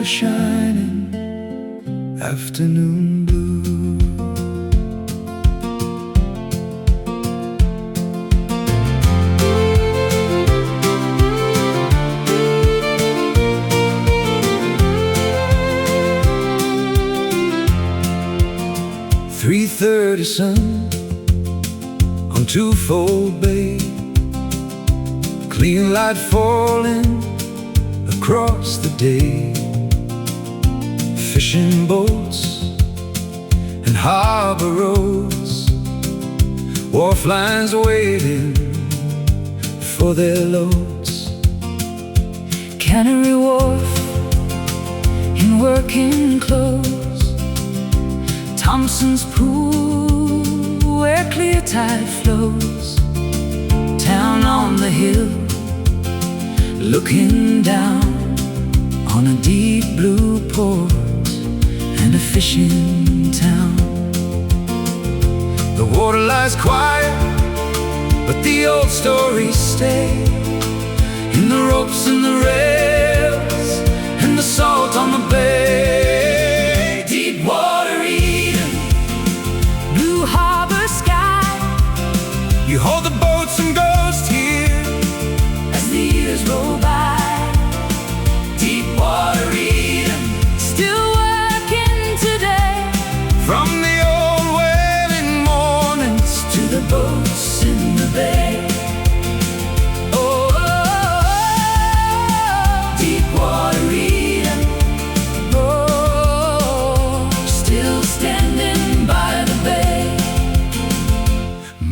water shining, afternoon blue. 3:30 sun on Twofold Bay, clean light falling across the day. Fishing boats and harbour roads, wharf lines waiting for their loads. Cannery Wharf in working clothes, Thompsons Pool where clear tide flows. Town on the hill, looking down on a deep blue port and a fishing town. The water lies quiet, but the old stories stay, in the ropes and the rails and the salt on the bay. Deep water Eden, Blue harbour sky, you hold the boats and ghosts here as the years roll by. Deep water Eden, Still working today, from the old wailing mornings to the boats in the bay. oh, Deep water Eden, oh, still standing by the bay.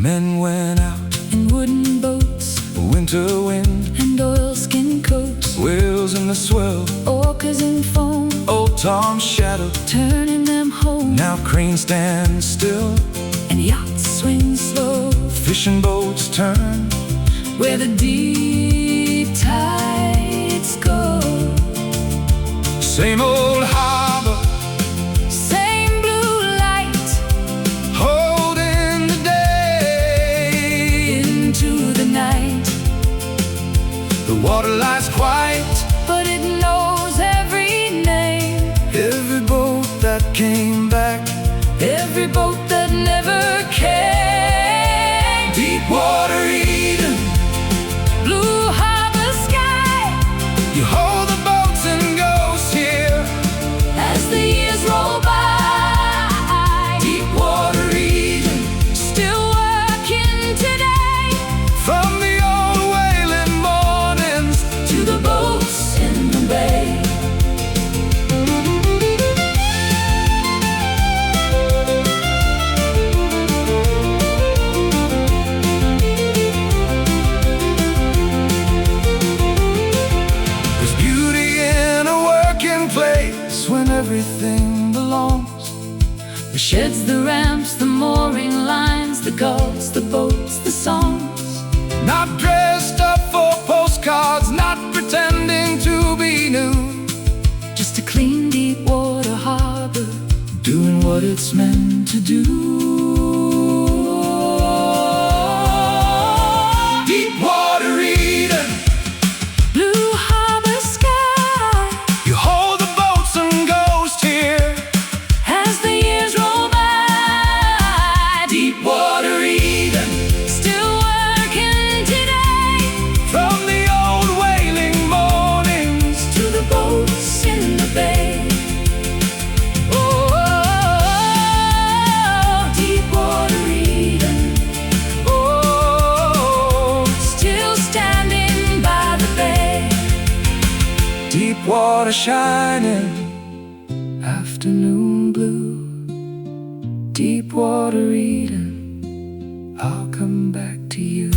men went out In wooden boats winter wind, and oilskin coats, wheels in the swell, orcas in foam, old Tom's shadow. turning them home. Now cranes stand still, And yachts swing slow, fishing boats turn, where the deep tides go. same old harbor Same blue light holding the day. into the night, The water lies quiet, but it knows every name. every boat that came back, Every boat that never came. deep water Eden, Blue harbour sky, you hold the boats and ghosts here as the years roll by. deep water Eden, Still working today, from the old wailing mornings to the boats in the bay. There's beauty in a working place when everything belongs. The sheds, the ramps, the mooring lines, the gulls, the boats, the songs. Not dressed up for postcards, not pretending to be new, Just a clean deep water harbor, doing what it's meant to do. Deep water Eden, blue harbour sky, you hold the boats and ghosts here as the years roll by. deep water Eden, Still working today, from the old wailing mornings to the boats in the bay. oh, Deep water Eden, oh, still standing by the bay. deep water shining, afternoon blue. Deep water Eden, I'll come back to you.